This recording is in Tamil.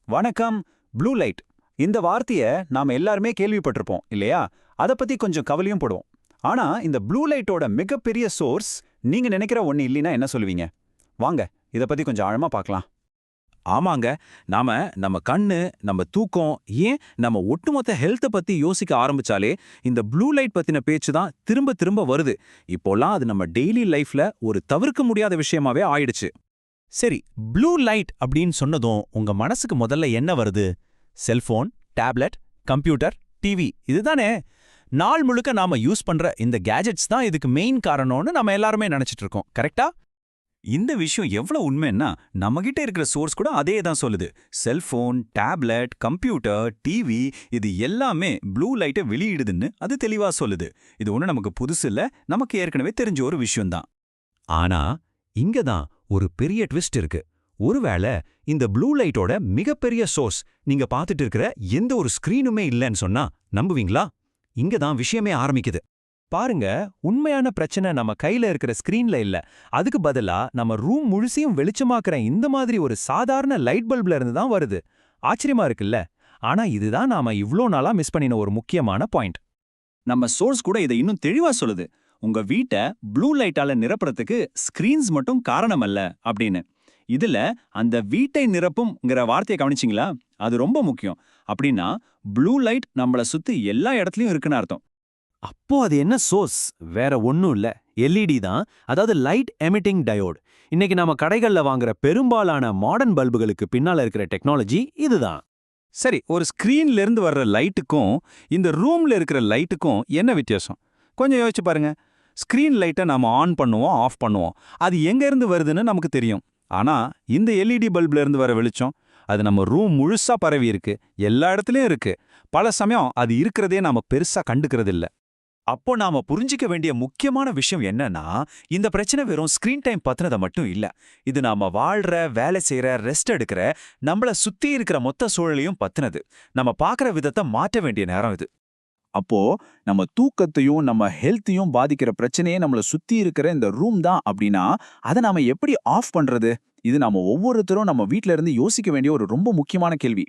வணக்கம். ப்ளூ லைட் இந்த வார்த்தைய நாம எல்லாருமே கேள்விப்பட்டிருப்போம் இல்லையா? அத பத்தி கொஞ்சம் கவலையும் படுவோம். ஆனா இந்த ப்ளூ லைட்டோட மிகப்பெரிய சோர்ஸ் நீங்க நினைக்கிற ஒண்ணு இல்லைன்னா என்ன சொல்லுவீங்க? வாங்க இத பத்தி கொஞ்சம் ஆழமா பார்க்கலாம். ஆமாங்க. நம்ம கண்ணு, நம்ம தூக்கம், ஏன் நம்ம ஒட்டுமொத்த ஹெல்த்த பத்தி யோசிக்க ஆரம்பிச்சாலே, இந்த ப்ளூ லைட் பத்தின பேச்சு தான் திரும்ப திரும்ப வருது. இப்போலாம் அது நம்ம டெய்லி லைஃப்ல ஒரு தவிர்க்க முடியாத விஷயமாவே ஆயிடுச்சு. சரி, ப்ளூ லைட் அப்படின்னு சொன்னதும் உங்க மனசுக்கு முதல்ல என்ன வருது? செல்போன், டேப்லெட், கம்ப்யூட்டர், டிவி இதுதானே? நாள் முழுக்க நாம யூஸ் பண்ற இந்த கேஜெட்ஸ் தான் இதுக்கு மெயின் காரணம்னு நம்ம எல்லாருமே நினைச்சிட்டு இருக்கோம். கரெக்டா? இந்த விஷயம் எவ்வளவு உண்மைன்னா நம்மகிட்ட இருக்கிற சோர்ஸ் கூட அதே தான் சொல்லுது. செல்போன், டேப்லெட், கம்ப்யூட்டர், டிவி இது எல்லாமே ப்ளூ லைட்டை வெளியிடுதுன்னு அது தெளிவா சொல்லுது. இது ஒண்ணு நமக்கு புதுசு இல்ல, நமக்கு ஏற்கனவே தெரிஞ்ச ஒரு விஷயம்தான். ஆனா இங்க தான் ஒரு பெரிய ட்விஸ்ட் இருக்கு. ஒருவேளை இந்த ப்ளூ லைட்டோட மிகப்பெரிய சோர்ஸ் நீங்க பார்த்துட்டு இருக்கிற எந்த ஒரு ஸ்கிரீனுமே இல்லைன்னு சொன்னா நம்புவீங்களா? இங்க தான் விஷயமே ஆரம்பிக்குது. பாருங்க, உண்மையான பிரச்சனை நம்ம கையில இருக்கிற ஸ்கிரீன்ல இல்ல. அதுக்கு பதிலா நம்ம ரூம் முழுசையும் வெளிச்சமாக்குற இந்த மாதிரி ஒரு சாதாரண லைட் பல்ப்ல இருந்து தான் வருது. ஆச்சரியமா இருக்குல்ல? ஆனா இதுதான் நாம இவ்ளோ நாளா மிஸ் பண்ணின ஒரு முக்கியமான பாயிண்ட். நம்ம சோர்ஸ் கூட இதை இன்னும் தெளிவா சொல்லுது. உங்க வீட்டை ப்ளூ லைட்டால நிரப்புறதுக்கு ஸ்கிரீன்ஸ் மட்டும் காரணம் அல்ல அப்படின்னு. இதுல அந்த வீட்டை நிரப்பும்ங்கிற வார்த்தையை கவனிச்சிங்களா? அது ரொம்ப முக்கியம். அப்படின்னா ப்ளூ லைட் நம்மள சுத்தி எல்லா இடத்துலயும் இருக்குன்னு அர்த்தம். அப்போ அது என்ன சோர்ஸ்? வேற ஒண்ணும் இல்ல, எல்இடி தான். அதாவது லைட் எமிட்டிங் டயோட். இன்னைக்கு நாம கடைகள்ல வாங்குற பெரும்பாலான மாடர்ன் பல்புகளுக்கு பின்னால இருக்கிற டெக்னாலஜி இதுதான். சரி, ஒரு ஸ்கிரீன்ல இருந்து வர்ற லைட்டுக்கும் இந்த ரூம்ல இருக்கிற லைட்டுக்கும் என்ன வித்தியாசம்? கொஞ்சம் யோசிச்சு பாருங்க. ஸ்கிரீன் லைட்டை நாம ஆன் பண்ணுவோம், ஆஃப் பண்ணுவோம். அது எங்க இருந்து வருதுன்னு நமக்கு தெரியும். ஆனா இந்த எல்இடி பல்ப்ல இருந்து வர வெளிச்சம் அது நம்ம ரூம் முழுசா பரவி இருக்கு, எல்லா இடத்துலயும் இருக்கு. பல சமயம் அது இருக்கிறதே நாம பெருசா கண்டுக்கிறது இல்ல. அப்போ நாம புரிஞ்சிக்க வேண்டிய முக்கியமான விஷயம் என்னன்னா, இந்த பிரச்சனை வெறும் ஸ்கிரீன் டைம் பத்தினதை மட்டும் இல்ல. இது நாம வாழ்ற, வேலை செய்யற, ரெஸ்ட் எடுக்கிற, நம்மள சுத்தி இருக்கிற மொத்த சூழலையும் பத்தினது. நம்ம பார்க்கற விதத்தை மாற்ற வேண்டிய நேரம் இது. அப்போ நம்ம தூக்கத்தையும் நம்ம ஹெல்த்தையும் பாதிக்கிற பிரச்சனையே நம்மள சுத்தி இருக்கிற இந்த ரூம் தான் அப்படின்னா, அதை நாம எப்படி ஆஃப் பண்றது? இது நாம ஒவ்வொருத்தரும் நம்ம வீட்ல இருந்து யோசிக்க வேண்டிய ஒரு ரொம்ப முக்கியமான கேள்வி.